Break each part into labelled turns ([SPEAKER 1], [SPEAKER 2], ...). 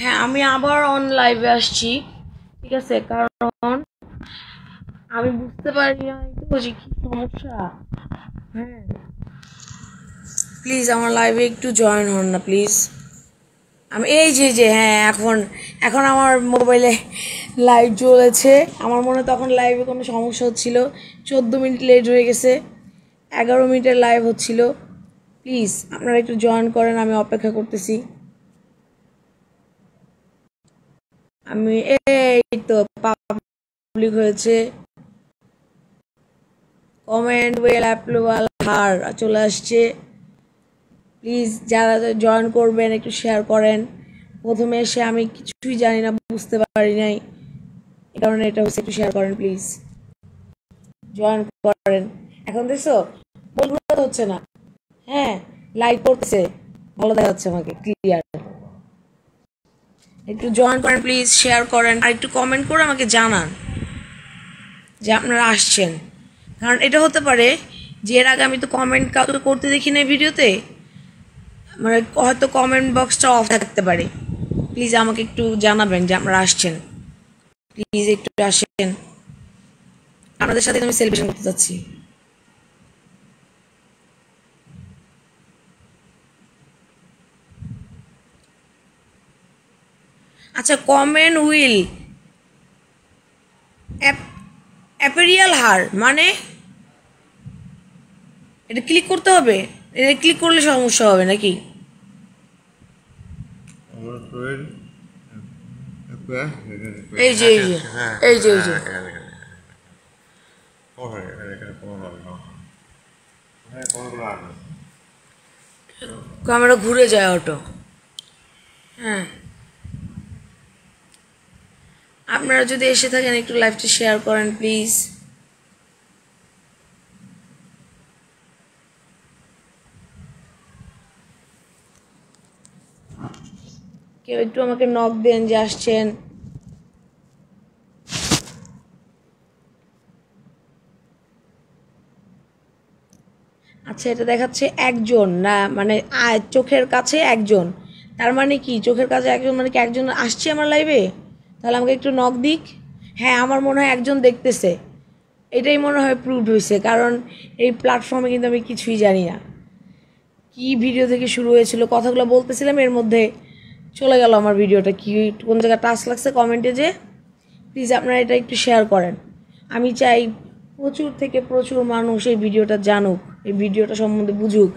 [SPEAKER 1] হ্যাঁ, আমি আবার অন লাইভে আসছি, ঠিক আছে? কারণ আমি বুঝতে পারি না তো যে কি সমস্যা। হ্যাঁ, প্লিজ আমার লাইভে একটু জয়েন হন না প্লিজ। আমি এই যে হ্যাঁ, এখন এখন আমার মোবাইলে লাইভ চলেছে। আমার মনে হয় তখন লাইভে কোনো সমস্যা হচ্ছিল, 14 মিনিট লেট হয়ে গেছে, 11 মিনিটের লাইভ হচ্ছিল। প্লিজ আপনারা একটু জয়েন করেন, আমি অপেক্ষা করতেছি। আমি এই তো পাবলিক হয়েছে, কমেন্ট ওয়েল অ্যাপ্রুভাল হার চলে আসছে। প্লিজ যারা জয়েন করবেন একটু শেয়ার করেন। প্রথমে এসে আমি কিছুই জানি না, বুঝতে পারি নাই, এই কারণে এটা হচ্ছে, একটু শেয়ার করেন প্লিজ, জয়েন করেন। এখন দেখছো বলগুলো তো হচ্ছে না। হ্যাঁ, লাইক করতেছে, ভালো দেখা যাচ্ছে আমাকে ক্লিয়ার। একটু জয়েন করেন প্লিজ, শেয়ার করেন, আর একটু কমেন্ট করে আমাকে জানান যে আপনারা আসছেন। কারণ এটা হতে পারে যে এর আগে আমি তো কমেন্ট কাউকে করতে দেখি না ভিডিওতে, মানে হয়তো কমেন্ট বক্সটা অফ থাকতে পারে। প্লিজ আমাকে একটু জানাবেন যে আপনারা আসছেন, প্লিজ একটু আসেন, আপনাদের সাথে আমি সেলিব্রেশন করতে চাচ্ছি। আচ্ছা, কমেন্ট উইল অ্যাপেরিয়াল হার মানে এটা ক্লিক করতে হবে? এটা ক্লিক করলে সমস্যা হবে নাকি? এই যে এই যে এই যে এই যে ক্যামেরা ঘুরে যায় অটো। হ্যাঁ, আপনারা যদি এসে থাকেন একটু লাইভটা শেয়ার করেন প্লিজ। কেউ একটু আমাকে নক দেন যে আসছেন। আচ্ছা, এটা দেখাচ্ছে একজন, না মানে চোখের কাছে একজন, তার মানে কি চোখের কাছে একজন মানে কি একজন আসছে আমার লাইভে? তাহলে আমাকে একটু নক দিক। হ্যাঁ, আমার মনে হয় একজন দেখতেছে, এটাই মনে হয় প্রুভড হয়েছে, কারণ এই প্ল্যাটফর্মে কিন্তু আমি কিছুই জানি না কি ভিডিও থেকে শুরু হয়েছিল, কথাগুলো বলতেছিলাম, এর মধ্যে চলে গেল আমার ভিডিওটা, কি কোন জায়গায় টাচ লাগছে কমেন্টে যে। প্লিজ আপনারা এটা একটু শেয়ার করেন। আমি চাই প্রচুর থেকে প্রচুর মানুষ এই ভিডিওটা জানুক, এই ভিডিওটা সম্বন্ধে বুঝুক,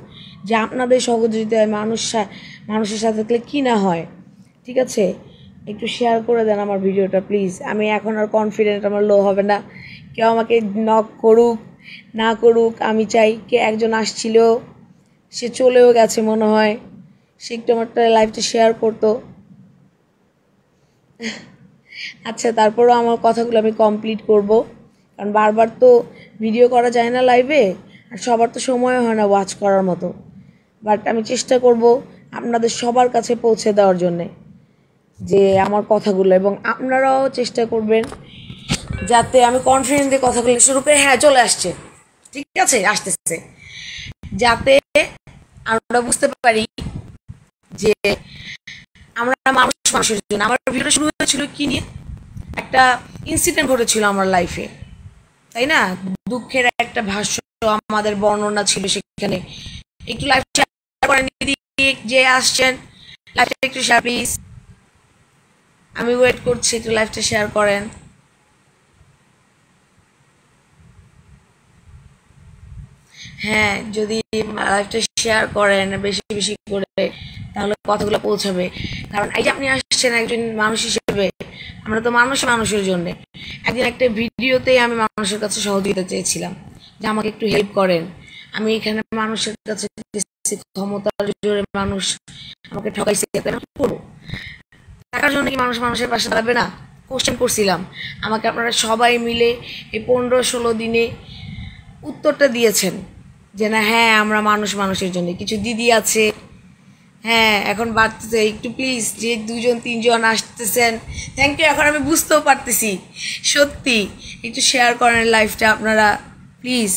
[SPEAKER 1] যে আপনাদের সহযোগিতায় মানুষের সাথে থাকলে কী না হয়। ঠিক আছে, একটু শেয়ার করে দেন আমার ভিডিওটা প্লিজ। আমি এখন আর কনফিডেন্ট আমার লো হবে না, কেউ আমাকে নক করুক না করুক, আমি চাই কে একজন আসছিল, সে চলেও গেছে মনে হয়, সে একটু আমারটা লাইভটা শেয়ার করতো। আচ্ছা, তারপরও আমার কথাগুলো আমি কমপ্লিট করব, কারণ বারবার তো ভিডিও করা যায় না লাইভে, আর সবার তো সময় হয় না ওয়াচ করার মতো। বাট আমি চেষ্টা করব আপনাদের সবার কাছে পৌঁছে দেওয়ার জন্যে যে আমার কথাগুলো, এবং আপনারাও চেষ্টা করবেন যাতে আমি কনফিডেন্ট দিয়ে কথাগুলো শুরু করে। হ্যাঁ, চলে আসছে, ঠিক আছে, আসতেছে, যাতে আমরা বুঝতে পারি যে আমরা মানুষের জন্য। আমার ভিডিওটা শুরু হয়েছিল কি নিয়ে, একটা ইনসিডেন্ট ঘটেছিল আমার লাইফে, তাই না? দুঃখের একটা ভাষ্য, আমাদের বর্ণনা ছিল সেখানে। একটু লাইভ শেয়ার করেন যে আসছেন, লাইভটা একটু শেয়ার প্লিজ, আমি ওয়েট করছি, একটু লাইভটা শেয়ার করেন। হ্যাঁ, যদি লাইভটা শেয়ার করেন বেশি বেশি করে, তাহলে কথাগুলো পৌঁছাবে। কারণ এই যে আপনি আসছেন একজন মানুষ হিসেবে, আমরা তো মানুষের জন্য। একদিন একটা ভিডিওতেই আমি মানুষের কাছে সহযোগিতা চেয়েছিলাম যে আমাকে একটু হেল্প করেন। আমি এখানে মানুষের কাছে ক্ষমতার জোরে মানুষ আমাকে ঠকাইছে, কি করবো? টাকার জন্য কি মানুষের পাশে দাঁড়াবে না? কোশ্চেন করছিলাম, আমাকে আপনারা সবাই মিলে এই 15-16 দিনে উত্তরটা দিয়েছেন যে না, হ্যাঁ আমরা মানুষের জন্য। কিছু দিদি আছে, হ্যাঁ এখন বাড়তেছে একটু, প্লিজ যে 2-3 জন আসতেছেন, থ্যাংক ইউ। এখন আমি বুঝতেও পারতেছি, সত্যি একটু শেয়ার করেন লাইভটা আপনারা প্লিজ।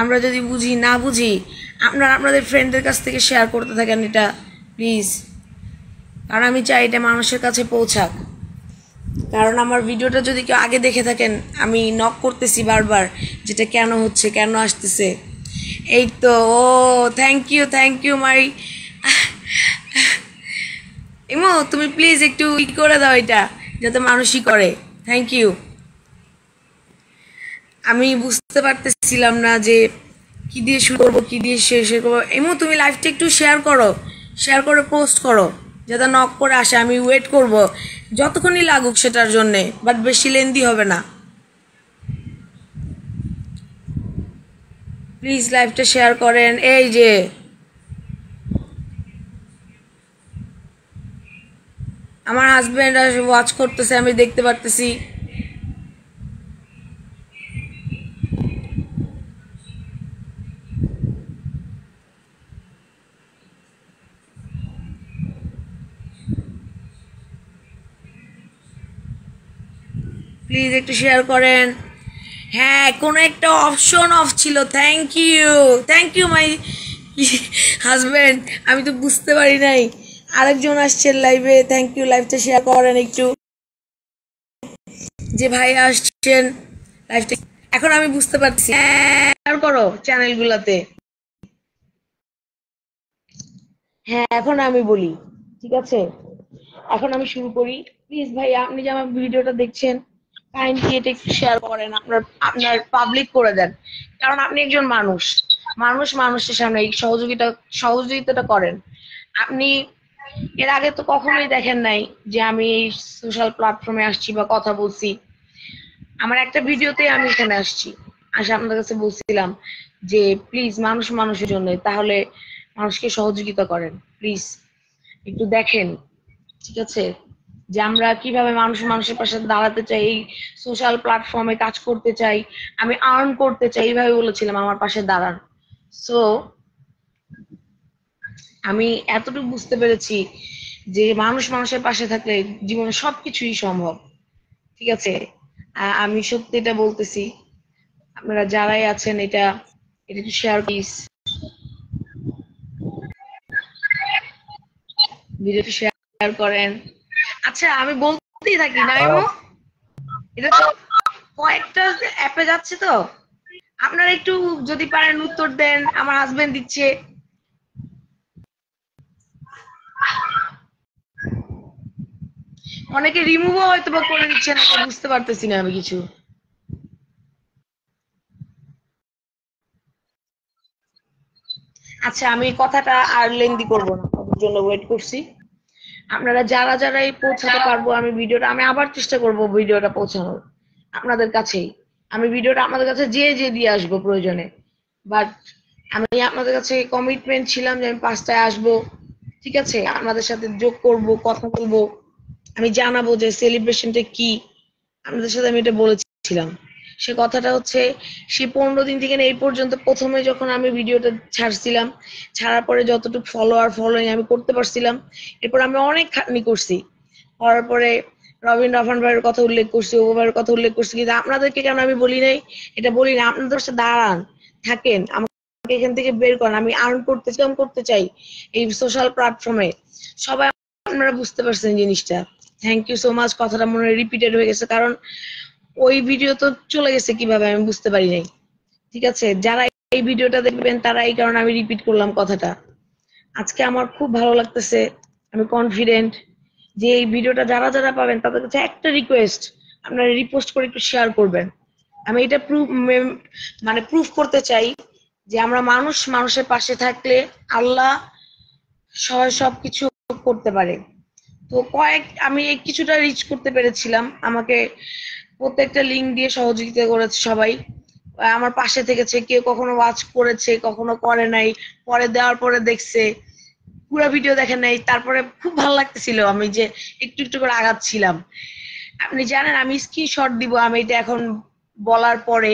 [SPEAKER 1] আমরা যদি বুঝি না বুঝি, আপনারা আপনাদের ফ্রেন্ডদের কাছ থেকে শেয়ার করতে থাকেন এটা প্লিজ। কারণ আমি চাই এটা মানুষের কাছে পৌঁছাক। কারণ আমার ভিডিওটা যদি কেউ আগে দেখে থাকেন, আমি নক করতেছি বারবার যেটা কেন হচ্ছে, কেন আসতেছে। এই তো, ও থ্যাংক ইউ মাই ইমো, তুমি প্লিজ একটু করে দাও এটা, যাতে মানুষই করে। Thank you. আমি বুঝতে পারতেছিলাম না যে কি দিয়ে শুরু করবো, কি দিয়ে শেষ করবো। ইমো, তুমি লাইভটা একটু শেয়ার করে পোস্ট করো, যাতে নক করে আসে। আমি ওয়েট করব যতক্ষণই লাগুক সেটার জন্যে, বাট বেশি লেন্দি হবে না। প্লিজ লাইভটা শেয়ার করেন। এই যে আমার হাজব্যান্ড ওয়াচ করতেছে, আমি দেখতে পারতেছি। প্লিজ একটু শেয়ার করেন। হ্যাঁ, কোনো একটা অপশন অফ ছিল। Thank you my husband. আমি তো বুঝতে পারি নাই আরেকজন আসছেন লাইভে। থ্যাংক ইউ, লাইভটা শেয়ার করেন একটু, যে ভাই আসছেন লাইভটা। এখন আমি বুঝতে পারছি, শেয়ার করো চ্যানেলগুলোতে। হ্যাঁ, এখন আমি বলি, ঠিক আছে? এখন আমি শুরু করি। প্লিজ ভাই, আপনি যে আমার ভিডিওটা দেখছেন, কাইন্ডলি এটা একটু শেয়ার করেন, আপনার পাবলিক করে দেন। কারণ আপনি একজন মানুষের সামনে এই সহযোগিতাটা করেন। আপনি এর আগে তো কখনোই দেখেন নাই যে আমি এই সোশ্যাল প্ল্যাটফর্মে আসছি বা কথা বলছি। আমার একটা ভিডিওতে আমি এখানে আসছি, আপনাদের কাছে বলছিলাম যে প্লিজ মানুষের জন্য, তাহলে মানুষকে সহযোগিতা করেন প্লিজ, একটু দেখেন, ঠিক আছে? যে আমরা কিভাবে মানুষের পাশে দাঁড়াতে চাই, এই সোশ্যাল প্ল্যাটফর্মে কাজ করতে চাই, আমি আর্ন করতে চাই, এইভাবে বলেছিলাম আমার পাশে দাঁড়ান। সো আমি এতটুকু বুঝতে পেরেছি যে মানুষের পাশে থাকলে জীবনে সবকিছুই সম্ভব, ঠিক আছে? আমি সত্যি এটা বলতেছি। আপনারা যারাই আছেন, এটা একটু শেয়ার প্লিজ, ভিডিওটি শেয়ার করেন। আচ্ছা, আমি বলতেই থাকি না এমন, এটা তো কয়েকটা অ্যাপে যাচ্ছে, তো আপনারা একটু যদি পারেন উত্তর দেন। আমার হাজবেন্ড দিচ্ছে। অনেকে রিমুভও হয়তো বা করে দিচ্ছেন, আমি বুঝতে পারতেছি না আমি কিছু। আচ্ছা, আমি কথাটা আর লেন্দি করব না, তার জন্য ওয়েট করছি। আপনারা যারাই পৌঁছাতে পারবো, আমি আবার চেষ্টা করব ভিডিওটা পৌঁছানোর আপনাদের কাছেই। আমি ভিডিওটা আপনাদের কাছে যে দিয়ে আসবো প্রয়োজনে। বাট আমি আপনাদের কাছে কমিটমেন্ট ছিলাম যে আমি 5টায় আসবো, ঠিক আছে? আপনাদের সাথে যোগ করব, কথা বলবো, আমি জানাবো যে সেলিব্রেশনটা কি। আপনাদের সাথে আমি এটা বলেছিলাম। সে কথাটা হচ্ছে, সে 15 দিন থেকে এই পর্যন্ত প্রথমে যখন আমি ভিডিওটা ছাড়ছিলাম, ছাড়ার পরে যতটুকু ফলোইং আমি করতে পারছিলাম, এরপর আমি অনেক খাটনি করছি। করার পরে রাফান ভাইয়ের কথা উল্লেখ করছি, ওগো ভাইয়ের কথা উল্লেখ করছি, কিন্তু আপনাদেরকে কেন আমি বলি নাই? এটা বলি না, আপনাদের সাথে দাঁড়ান, থাকেন, আমাকে এখান থেকে বের করেন। আমি আর্ন করতে চাই এই সোশ্যাল প্ল্যাটফর্মে। সবাই আপনারা বুঝতে পারছেন জিনিসটা। Thank you so much. কথাটা মনে হয় রিপিটেড হয়ে গেছে, কারণ ওই ভিডিও তো চলে গেছে কিভাবে আমি বুঝতে পারি নাই, ঠিক আছে? যারা এই ভিডিওটা দেখবেন তারা এই কারণে আমি রিপিট করলাম কথাটা। আজকে আমার খুব ভালো লাগতেছে, আমি কনফিডেন্ট যে এই ভিডিওটা যারা পাবেন তাদের কাছে একটা রিকোয়েস্ট, আপনারা রিপোস্ট করে একটু শেয়ার করবেন। আমি এটা প্রুফ করতে চাই যে আমরা মানুষের পাশে থাকলে আল্লাহ সবকিছু করতে পারে। তো আমি কিছুটা রিচ করতে পেরেছিলাম। আমাকে প্রত্যেকটা লিঙ্ক দিয়ে সহযোগিতা করেছে সবাই, আমার পাশে থেকেছে। কেউ কখনো ওয়াচ করেছে, কখনো করে নাই, পরে দেওয়ার পরে দেখছে, পুরো ভিডিও দেখেন নাই। তারপরে খুব ভালো লাগতেছিল আমি যে একটু করে আগাচ্ছিলাম। আপনি জানেন আমি স্ক্রিনশট দিব আমি এটা এখন বলার পরে,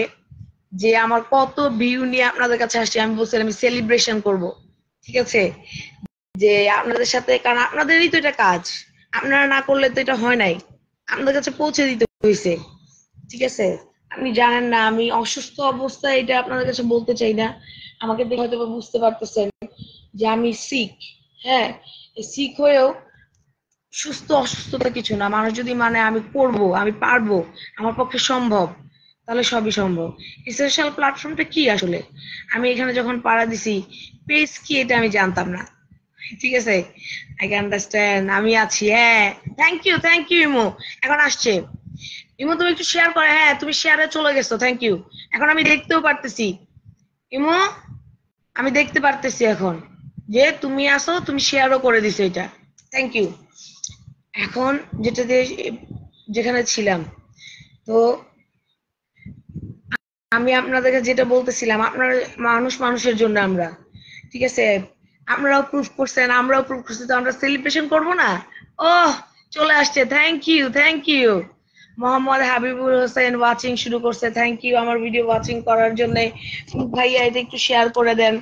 [SPEAKER 1] যে আমার কত ভিউ নিয়ে আপনাদের কাছে আসছি। আমি বলছিলাম আমি সেলিব্রেশন করব, ঠিক আছে? যে আপনাদের সাথে, কারণ আপনাদেরই তো এটা কাজ, আপনারা না করলে তো এটা হয় নাই, আপনাদের কাছে পৌঁছে দিতে হয়েছে, ঠিক আছে? আপনি জানেন না আমি অসুস্থ অবস্থায়, এটা আপনাদের কাছে বলতে চাই না। আমাকে দেখে হয়তো বুঝতে পারতেছেন যে আমি সিক। হ্যাঁ, সিক হয়েও সুস্থ অসুস্থতা কিছু না, মানুষ যদি মানে আমি করব, আমি পারবো, আমার পক্ষে সম্ভব, তাহলে সবই সম্ভব। এই সোশ্যাল প্ল্যাটফর্মটা কি আসলে, আমি এখানে যখন পাড়া দিছি, পেজ কি এটা আমি জানতাম না। ঠিক আছে, আই ক্যান আন্ডারস্ট্যান্ড, আমি আছি। হ্যাঁ, থ্যাংক ইউ ইমো। এখন আসছে ইমো, তুমি একটু শেয়ার করে, হ্যাঁ তুমি শেয়ারে চলে গেছো, থ্যাংক ইউ। এখন আমি দেখতেও পারতেছি ইমো, আমি দেখতে পারতেছি এখন যে তুমি আসো, তুমি শেয়ারও করে দিছো এটা, থ্যাংক ইউ। এখন যেটা দিয়ে যেখানে ছিলাম, তো আমি আপনাদেরকে যেটা বলতেছিলাম, আপনার মানুষ মানুষের জন্য আমরা, ঠিক আছে, আপনারাও প্রুফ করছেন, আমরাও প্রুফ করছি, তো আমরা সেলিব্রেশন করব না? ওহ, চলে আসছে, thank you. Mohammad Habibul Hossain watching শুরু করছে, থ্যাংক ইউ আমার ভিডিও ওয়াচিং করার জন্য। ভাইয়া এটা একটু শেয়ার করে দেন।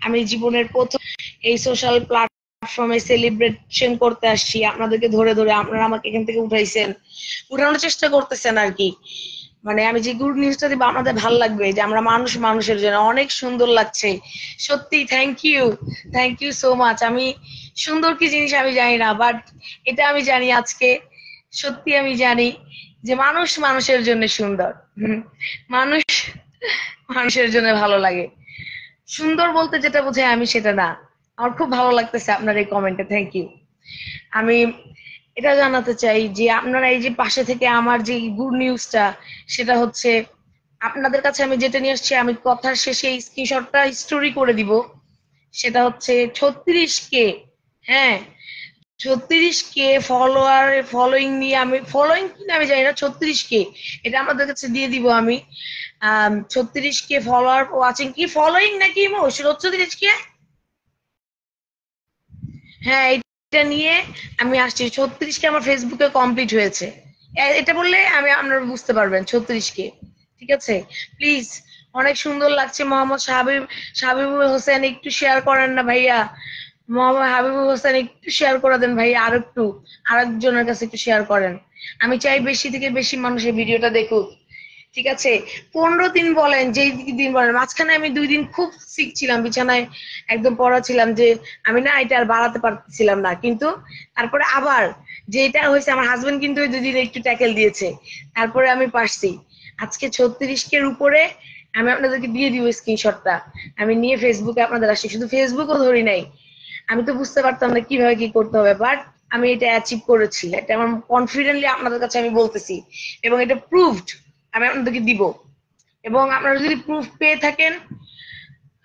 [SPEAKER 1] আমি জীবনের প্রথম এই সোশ্যাল প্ল্যাটফর্মে সেলিব্রেশন করতে আসছি, আপনাদেরকে ধরে ধরে আপনারা আমাকে এখান থেকে উঠাইছেন, উঠানোর চেষ্টা করতেছেন আর কি। মানে আমি যে গুড নিউজটা দিব আপনাদের ভালো লাগবে, যে আমরা মানুষ মানুষের জন্য, অনেক সুন্দর লাগছে সত্যি। Thank you so much. আমি সুন্দর কি জিনিস আমি জানি না, বাট এটা আমি জানি আজকে, সত্যি আমি জানি যে মানুষ মানুষের জন্য সুন্দর। মানুষ মানুষের জন্য ভালো লাগে। সুন্দর বলতে যেটা বোঝায় আমি সেটা না। আমার খুব ভালো লাগতেছে আপনার এই কমেন্টে, থ্যাংক ইউ। আমি এটা জানাতে চাই যে আপনারা এই যে পাশে থেকে আমার যে গুড নিউজটা, সেটা হচ্ছে আপনাদের কাছে আমি যেটা নিয়ে আসছি, আমি কথার শেষে এই স্ক্রিনশটটা স্টোরি করে দিব। সেটা হচ্ছে 36K, হ্যাঁ 36K ফলোয়ার, ফলোইং নিয়ে, আমি ফলোইং কিনা আমি জানি না, 36K এটা আমাদের কাছে দিয়ে দিব আমি। 36K ফলোয়ার ওয়াচিং, কি ফলোইং নাকি 36K, হ্যাঁ এটা নিয়ে আমি আসছি। 36K আমার ফেসবুকে কমপ্লিট হয়েছে, এটা বললে আমি আপনারা বুঝতে পারবেন 36K। ঠিক আছে, প্লিজ, অনেক সুন্দর লাগছে। মোহাম্মদ সাবিবুল হোসেন একটু শেয়ার করেন না ভাইয়া, মোহাম্মদ হাবিবুল হোসেন একটু শেয়ার করে দেন ভাইয়া, আর একটু আরেকজনের কাছে একটু শেয়ার করেন। আমি চাই বেশি থেকে বেশি মানুষের ভিডিওটা দেখুক। ঠিক আছে, 15 দিন বলেন, যেই দিন বলেন, মাঝখানে আমি 2 দিন খুব সিক ছিলাম, বিছানায় একদম পড়া ছিলাম, যে আমি না এটা আর বাড়াতে পারছিলাম না, কিন্তু তারপরে আবার যেটা হয়েছে, আমার হাজবেন্ড কিন্তু ওই 2 দিন একটু ট্যাকেল দিয়েছে, তারপরে আমি পারছি। আজকে 36K উপরে, আমি আপনাদেরকে দিয়ে দিব স্ক্রিনশটটা, আমি নিয়ে ফেসবুকে আপনাদের আসি, শুধু ফেসবুকও ধরি নাই, আমি তো বুঝতে পারতাম না কিভাবে কি করতে হবে, বাট আমি এটা অ্যাচিভ করেছি, এটা আমার কনফিডেন্টলি আপনাদের কাছে আমি বলতেছি, এবং এটা প্রুভড, আমি আপনাদেরকে দিব। এবং আপনারা যদি প্রুফ পেয়ে থাকেন,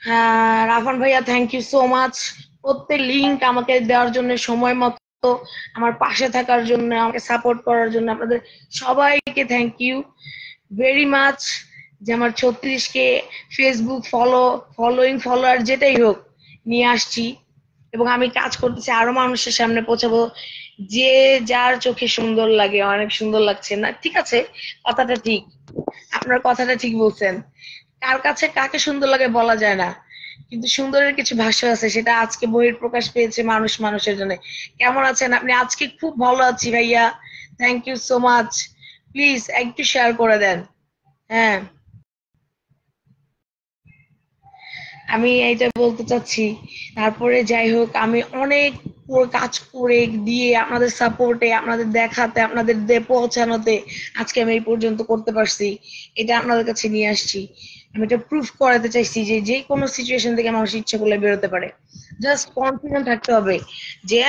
[SPEAKER 1] হ্যাঁ রাফান ভাইয়া থ্যাংক ইউ সো মাচ, প্রত্যেক লিঙ্ক আমাকে দেওয়ার জন্য, সময় মতো আমার পাশে থাকার জন্য, আমাকে সাপোর্ট করার জন্য, আপনাদের সবাইকে থ্যাংক ইউ ভেরি মাচ। যে আমার 36K ফেসবুক ফলোইং ফলোয়ার যেটাই হোক নিয়ে আসছি, এবং আমি কাজ করতেছি আরো মানুষের সামনে পৌঁছাবো, যে যার চোখে সুন্দর লাগে, অনেক সুন্দর লাগছে না, ঠিক আছে, কথাটা ঠিক, আপনার কথাটা ঠিক বলছেন, কার কাছে কাকে সুন্দর লাগে বলা যায় না, কিন্তু সুন্দরের কিছু ভাষা আছে, সেটা আজকে বহির প্রকাশ পেয়েছে মানুষ মানুষের জন্য। কেমন আছেন আপনি? আজকে খুব ভালো আছি ভাইয়া, thank you so much. Please একটু শেয়ার করে দেন। হ্যাঁ, আমি এইটা বলতে চাচ্ছি। তারপরে যাই হোক, আমি অনেক কাজ করে দিয়ে আপনাদের সাপোর্টে, আপনাদের দেখাতে, আপনাদের পৌঁছানোতে আজকে আমি এই পর্যন্ত করতে পারছি, এটা আপনাদের কাছে নিয়ে আসছি। আমি এটা প্রুফ করাতে চাইছি যে যে কোনো সিচুয়েশন থেকে মানুষ ইচ্ছা করলে বেরোতে পারে, জাস্ট কনফিডেন্ট থাকতে হবে যে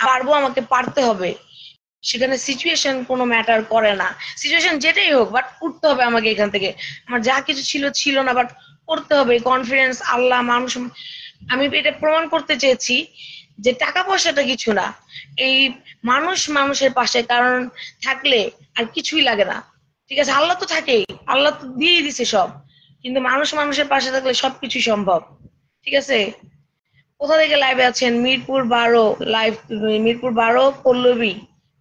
[SPEAKER 1] পারবো, আমাকে পারতে হবে। সেখানে সিচুয়েশন কোনো ম্যাটার করে না, সিচুয়েশন যেটাই হোক, বাট উঠতে হবে আমাকে এখান থেকে। আমার যা কিছু ছিল ছিল না, বাট করতে হবে, কনফিডেন্স, আল্লাহ, মানুষ। আমি এটা প্রমাণ করতে চেয়েছি যে টাকা পয়সাটা কিছু না, এই মানুষ মানুষের পাশে কারণ থাকলে আর কিছুই লাগে না। ঠিক আছে, আল্লাহ তো থাকেই, আল্লাহ তো দিয়েই দিছে সব, কিন্তু মানুষ মানুষের পাশে থাকলে সবকিছু সম্ভব। ঠিক আছে, কোথা থেকে লাইভে আছেন? Mirpur 12 live, Mirpur 12 Pallabi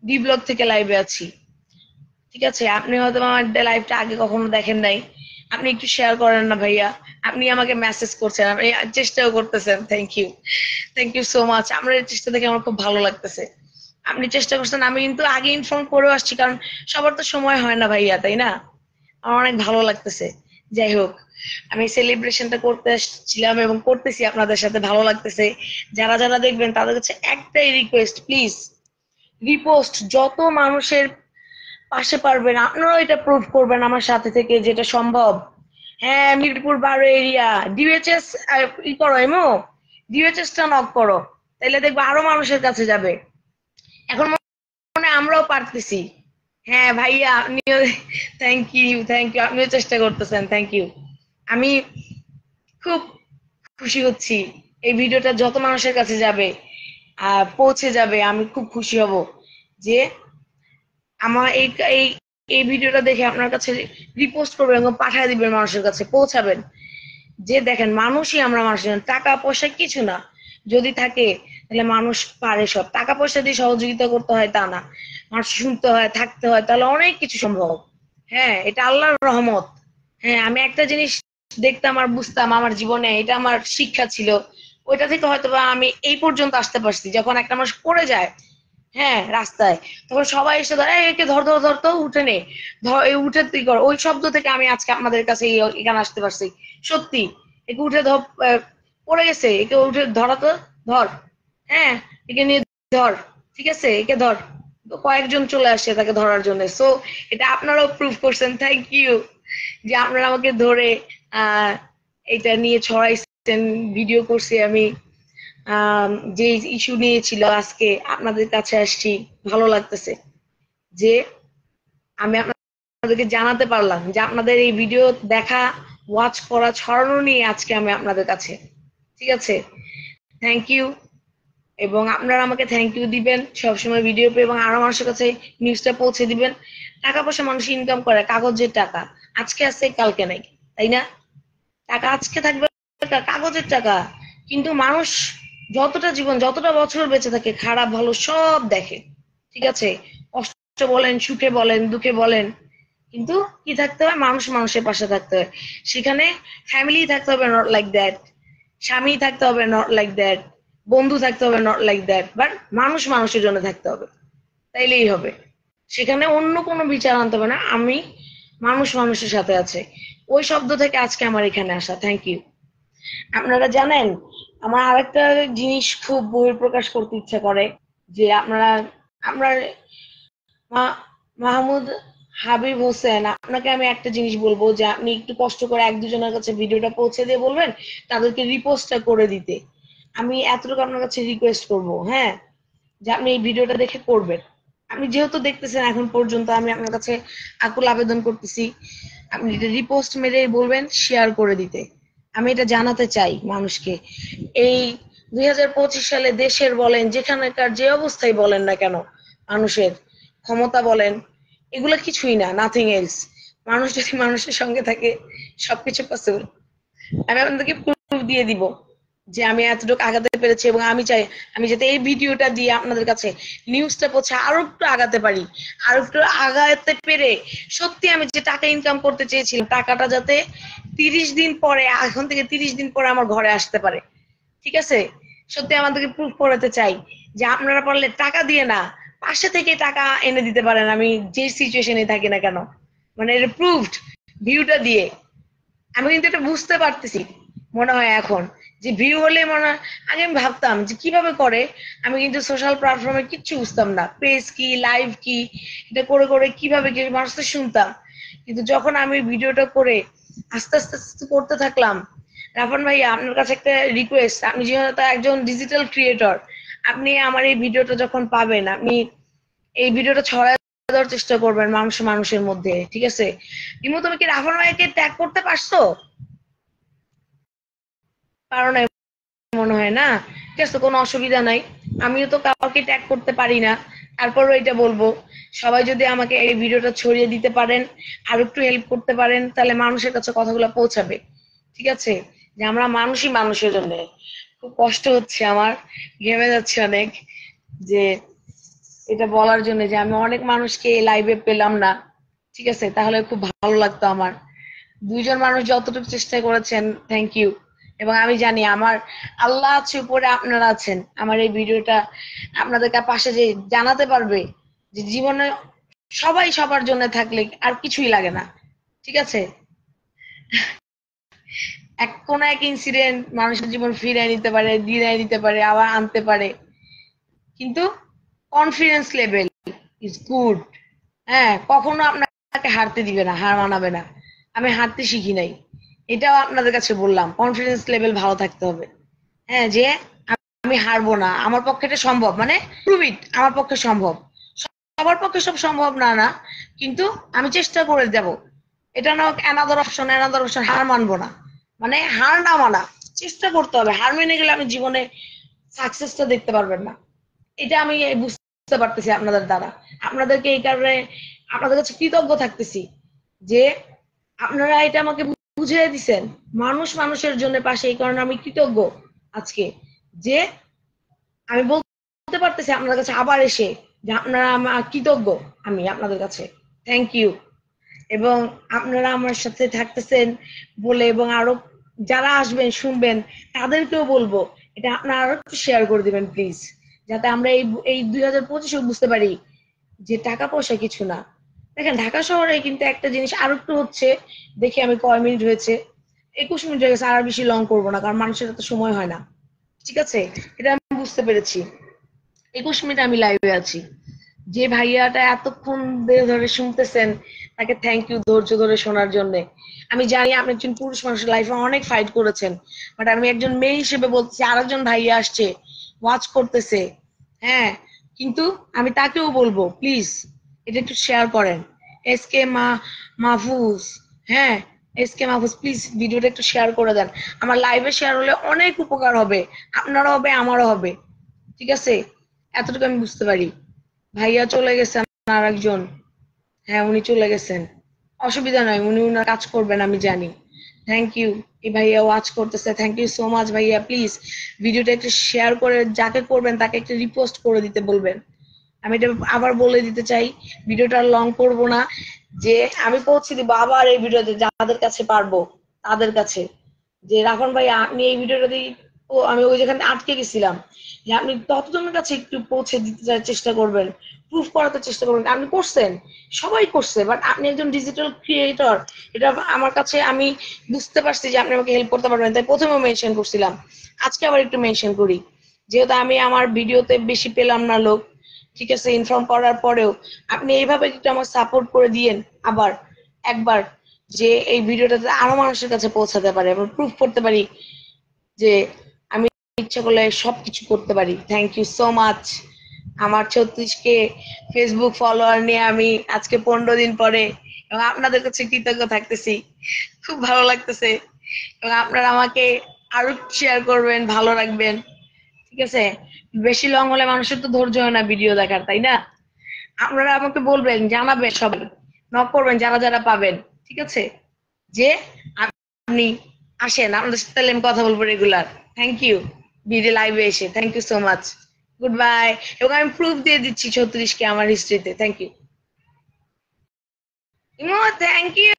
[SPEAKER 1] D block থেকে লাইভে আছি। ঠিক আছে, আপনি হয়তো আমার লাইভটা আগে কখনো দেখেন নাই, আপনি একটু শেয়ার করেন না ভাইয়া, আপনি আমাকে মেসেজ করছেন, আপনি চেষ্টাও করতেছেন, থ্যাংক ইউ সো মাচ। আমার এই চেষ্টা দেখে আমার খুব ভালো লাগতেছে, আপনি চেষ্টা করছেন। আমি কিন্তু আগে ইনফর্ম করেও আসছি, কারণ সবার তো সময় হয় না ভাইয়া, তাই না? আমার অনেক ভালো লাগতেছে। যাই হোক, আমি সেলিব্রেশনটা করতে আসছিলাম এবং করতেছি আপনাদের সাথে, ভালো লাগতেছে। যারা যারা দেখবেন তাদের কাছে একটাই রিকোয়েস্ট, প্লিজ রিপোস্ট যত মানুষের পাশে পারবেন আপনারাও এটা প্রুভ করবেন আমার সাথে থেকে যেটা সম্ভব। হ্যাঁ, মিরপুর 12 এরিয়া ডিএইচএস ই করো এমো, ডিএইচএস টা নক করো, তাইলে দেখবো আরো মানুষের কাছে যাবে। এখন মনে হয় আমরাও পারতেছি। হ্যাঁ ভাইয়া, আপনিও থ্যাংক ইউ, আপনিও চেষ্টা করতেছেন, থ্যাংক ইউ। আমি খুব খুশি হচ্ছি, এই ভিডিওটা যত মানুষের কাছে যাবে পৌঁছে যাবে, আমি খুব খুশি হব যে আমার এই এই ভিডিওটা দেখে আপনার কাছে রিপোস্ট করবেন এবং পাঠিয়ে দিবেন, মানুষের কাছে পৌঁছাবেন। যে দেখেন, মানুষই আমরা মানুষের, টাকা পয়সা কিছু না। যদি থাকে তাহলে মানুষ পারে সব, টাকা পয়সা দিয়ে সহযোগিতা করতে হয় তা না, মানুষ শুনতে হয়, থাকতে হয়, তাহলে অনেক কিছু সম্ভব। হ্যাঁ, এটা আল্লাহর রহমত। হ্যাঁ, আমি একটা জিনিস দেখতাম আর বুঝতাম আমার জীবনে, এটা আমার শিক্ষা ছিল। ওইটা থেকে হয়তো বা আমি এই পর্যন্ত আসতে পারছি। যখন একটা মানুষ পড়ে যায়, হ্যাঁ, রাস্তায়, তখন সবাই এসে ধরে, "এই, একে ধর ধর ধর তো, উঠে নে, ধর, এই উঠে তুই কর।" ওই শব্দ থেকে আমি আজকে আপনাদের কাছে এখানে আসতে পারছি। সত্যি, একে উঠে ধর, পড়ে গেছে, একে উঠে ধরা তো, ধর, হ্যাঁ, একে নিয়ে ধর, ঠিক আছে, একে ধর। তো কয়েকজন চলে আসে তাকে ধরার জন্য। সো এটা আপনারাও প্রুভ করছেন, থ্যাংক ইউ, যে আপনারা আমাকে ধরে আহ এটা নিয়ে ছড়াইছেন, ভিডিও করছি আমি। যে ইস্যু নিয়েছিল, আজকে আপনাদের কাছে আসছি, ভালো লাগতেছে যে আমি আপনাদেরকে জানাতে পারলাম যে আপনাদের এই ভিডিও দেখা, ওয়াচ করা, ছড়ানো নিয়ে আজকে আমি আপনাদের কাছে, ঠিক আছে, থ্যাংক ইউ। এবং আপনারা আমাকে থ্যাংক ইউ দিবেন সবসময় ভিডিও পেয়ে, এবং আরো মানুষের কাছে নিউজটা পৌঁছে দিবেন। টাকা পয়সা মানুষ ইনকাম করে, কাগজের টাকা, আজকে আছে কালকে নাই, তাই না? টাকা আজকে থাকবে, কাগজের টাকা, কিন্তু মানুষ যতটা জীবন, যতটা বছর বেঁচে থাকে, খারাপ ভালো সব দেখে, ঠিক আছে, কষ্ট বলেন, সুখে বলেন, দুঃখে বলেন, কিন্তু কি থাকতে হয়, মানুষ মানুষের পাশে থাকতে হয়। সেখানে ফ্যামিলি থাকতে হবে, নট লাইক দ্যাট, স্বামী থাকতে হবে, নট লাইক দ্যাট, বন্ধু থাকতে হবে, নট লাইক দ্যাট, বাট মানুষ মানুষের জন্য থাকতে হবে, তাইলেই হবে। সেখানে অন্য কোনো বিচার আনতে হবে না, আমি মানুষ মানুষের সাথে আছে। ওই শব্দ থেকে আজকে আমার এখানে আসা, থ্যাংক ইউ। আপনারা জানেন, আমার আরেকটা জিনিস খুব বহিঃপ্রকাশ করতে ইচ্ছা করে, যে আপনারা, আপনার মাহমুদ হাবিব হোসেন, আপনাকে আমি একটা জিনিস বলবো, যে আপনি একটু কষ্ট করে এক দুজনের কাছে ভিডিওটা পৌঁছে দিয়ে বলবেন তাদেরকে রিপোস্টটা করে দিতে। আমি এতটুকু আপনার কাছে রিকোয়েস্ট করব, হ্যাঁ, যে আপনি এই ভিডিওটা দেখে করবেন। আপনি যেহেতু দেখতেছেন এখন পর্যন্ত, আমি আপনার কাছে আকুল আবেদন করতেছি, আপনি এটা রিপোস্ট মেরে বলবেন শেয়ার করে দিতে। আমি এটা জানাতে চাই মানুষকে। এই 2025 সালে দেশের বলেন, যেখানকার যে অবস্থায় বলেন না কেন, মানুষের ক্ষমতা বলেন, এগুলো কিছুই না, নাথিং এলস। মানুষ যদি মানুষের সঙ্গে থাকে, সবকিছু পসিবল। আমি আপনাদেরকে প্রুফ দিয়ে দিব যে আমি এতটুকু আগাতে পেরেছি, এবং আমি চাই আমি যাতে এই ভিডিওটা দিয়ে আপনাদের কাছে নিউজটা পৌঁছে আরো একটু আগাতে পারি, আরো একটু আগাতে পেরে সত্যি আমি যে টাকা ইনকাম করতে চেয়েছিলাম, টাকাটা যাতে 30 দিন পরে, এখন থেকে 30 দিন পরে আমার ঘরে আসতে পারে, ঠিক আছে। সত্যি আমাদেরকে প্রুফ করাতে চাই যে আপনারা পারলে টাকা দিয়ে না, পাশে থেকে টাকা এনে দিতে পারেন, আমি যে সিচুয়েশনে থাকি না কেন, মানে এটা প্রুফড ভিউটা দিয়ে। আমি কিন্তু এটা বুঝতে পারতেছি মনে হয় এখন, যে ভিউ হলে মনে হয়, আগে আমি ভাবতাম যে কিভাবে করে, আমি কিন্তু সোশ্যাল প্ল্যাটফর্মে কিচ্ছু বুঝতাম না, পেজ কি, লাইভ কি, এটা করে করে কিভাবে কি মানুষ তো শুনতাম। কিন্তু যখন আমি ভিডিওটা করে আস্তে আস্তে আস্তে করতে থাকলাম, রাফান ভাইয়া, আপনার কাছে একটা রিকোয়েস্ট, আপনি যেহেতু একজন ডিজিটাল ক্রিয়েটর, আপনি আমার এই ভিডিওটা যখন পাবেন, আপনি এই ভিডিওটা ছড়ায় দেওয়ার চেষ্টা করবেন মানুষ মানুষের মধ্যে, ঠিক আছে। ইমু, তুমি কি রাফান ভাইকে ট্যাগ করতে পারছো? পারো না মনে হয় না, ঠিক আছে, কোনো অসুবিধা নাই। আমিও তো কাউকে ট্যাগ করতে পারি না, তারপরও এটা বলবো, সবাই যদি আমাকে এই ভিডিওটা ছড়িয়ে দিতে পারেন, আর একটু হেল্প করতে পারেন, তাহলে মানুষের কাছে কথাগুলো পৌঁছাবে, ঠিক আছে। যে আমরা মানুষই মানুষের জন্য। খুব কষ্ট হচ্ছে আমার, ঘেমে যাচ্ছে অনেক, যে এটা বলার জন্য, যে আমি অনেক মানুষকে লাইভে পেলাম না, ঠিক আছে, তাহলে খুব ভালো লাগতো আমার। দুইজন মানুষ যতটুকু চেষ্টা করেছেন, থ্যাংক ইউ। এবং আমি জানি আমার আল্লাহ আছে উপরে, আপনারা আছেন, আমার এই ভিডিওটা আপনাদের পাশে যে জানাতে পারবে যে জীবনে সবাই সবার জন্য থাকলে আর কিছুই লাগে না, ঠিক আছে। এক কোন এক ইনসিডেন্ট মানুষের জীবন ফিরিয়ে নিতে পারে, দিনে দিতে পারে, আবার আনতে পারে, কিন্তু কনফিডেন্স লেভেল ইজ গুড। হ্যাঁ, কখনো আপনাকে হারতে দিবে না, হার মানাবে না। আমি হারতে শিখি নাই, এটাও আপনাদের কাছে বললাম। কনফিডেন্স লেভেল ভালো থাকতে হবে। হ্যাঁ, যে আমি হারবো না, আমার পক্ষে এটা সম্ভব, মানে প্রুভ ইট, আমার পক্ষে সম্ভব। সবার পক্ষে সব সম্ভব না না, কিন্তু আমি চেষ্টা করে যাব। এটা না অ্যানাদার অপশন, অ্যানাদার অপশন, হার মানবো না, মানে হার না মানা, চেষ্টা করতে হবে। হার মেনে গেলে আমি জীবনে সাকসেসটা দেখতে পারবেন না। এটা আমি বুঝতে পারতেছি আপনাদের দ্বারা। আপনাদেরকে এই কারণে আপনাদের কাছে কৃতজ্ঞ থাকতেছি যে আপনারা এটা আমাকে বুঝিয়ে দিছেন। মানুষ মানুষের জন্য পাশে, এই কারণে আমি কৃতজ্ঞ আজকে, যে আমি বলতে পারতেছি আপনাদের কাছে আবার এসে যে আপনারা আমার কৃতজ্ঞ। আমি আপনাদের কাছে থ্যাংক ইউ। এবং আপনারা আমার সাথে থাকতেছেন বলে, এবং আরো যারা আসবেন শুনবেন তাদেরকেও বলবো এটা আপনারা আরো একটু শেয়ার করে দিবেন প্লিজ, যাতে আমরা এই 2025 বুঝতে পারি যে টাকা পয়সা কিছু না। দেখেন ঢাকা শহরে কিন্তু একটা জিনিস আরো একটু হচ্ছে, দেখি আমি কয় মিনিট হয়েছে, 21 মিনিট হয়ে গেছে। আর বেশি লং করবো না, কারণ মানুষের এত সময় হয় না। ঠিক আছে, এটা আমি বুঝতে পেরেছি। 21 মিনিট আমি লাইভে আছি। যে ভাইয়াটা এতক্ষণ ধরে শুনতেছেন তাকে থ্যাংক ইউ, ধৈর্য ধরে শোনার জন্য। আমি জানি আপনি একজন পুরুষ মানুষের লাইফে অনেক ফাইট করেছেন, বাট আমি একজন মেয়ে হিসেবে বলছি, আরেকজন ভাইয়া আসছে, ওয়াচ করতেছে। হ্যাঁ, কিন্তু আমি তাকেও বলবো প্লিজ এটা একটু শেয়ার করেন। এসকে মাহফুজ, হ্যাঁ, এসকে মাহফুজ প্লিজ ভিডিওটা একটু শেয়ার করে দেন। আমার লাইভে শেয়ার হলে অনেক উপকার হবে, আপনারও হবে, আমারও হবে। ঠিক আছে, এতটুকু আমি বুঝতে পারি। ভাইয়া চলে গেছেন আর একজন, হ্যাঁ উনি চলে গেছেন, অসুবিধা নাই, উনি উনার কাজ করবেন আমি জানি। Thank you. এই ভাইয়া ওয়াচ করতেছে, থ্যাংক ইউ সো মাচ ভাইয়া। প্লিজ ভিডিওটা একটু শেয়ার করে, যাকে করবেন তাকে একটু রিপোস্ট করে দিতে বলবেন। আমি এটা আবার বলে দিতে চাই, ভিডিওটা লং করব না, যে আমি পৌঁছে দিব আবার এই ভিডিওতে যাদের কাছে পারবো তাদের কাছে, যে রাখন ভাই আপনি এই ভিডিওটা দিয়ে, ও আমি ওই যেখানে আটকে গেছিলাম, যে আপনি ততজনের কাছে একটু পৌঁছে দিতে চেষ্টা করবেন, প্রুফ করাতে চেষ্টা করবেন। আপনি করছেন, সবাই করছে, বাট আপনি একজন ডিজিটাল ক্রিয়েটর, এটা আমার কাছে আমি বুঝতে পারছি যে আপনি আমাকে হেল্প করতে পারবেন, তাই প্রথমে মেনশন করছিলাম। আজকে আবার একটু মেনশন করি, যেহেতু আমি আমার ভিডিওতে বেশি পেলাম না লোক, ঠিক আছে, ইনফর্ম করার পরেও আপনি এইভাবে একটু আমার সাপোর্ট করে দিয়েন আবার একবার, যে এই ভিডিওটাতে আরো মানুষের কাছে পৌঁছাতে পারে এবং প্রুফ করতে পারি যে আমি ইচ্ছা করলে সবকিছু করতে পারি। Thank you so much. আমার 36K ফেসবুক ফলোয়ার নিয়ে আমি আজকে 15 দিন পরে, এবং আপনাদের কাছে কৃতজ্ঞ থাকতেছি, খুব ভালো লাগতেছে। এবং আপনারা আমাকে আরো শেয়ার করবেন, ভালো রাখবেন। ঠিক আছে, বেশি লং হলে মানুষের তো ধৈর্য হয় না ভিডিও দেখার, তাই না? আপনারা আমাকে বলবেন, জানাবেন, সবাই নক করবেন যারা যারা পাবেন। ঠিক আছে, যে আপনি আসেন, আপনাদের সাথে তাহলে আমি কথা বলবো রেগুলার। থ্যাংক ইউ ভিডিও লাইভে এসে, thank you so much, goodbye. এবং আমি প্রুফ দিয়ে দিচ্ছি 36K আমার হিস্ট্রিতে। Thank you, thank you.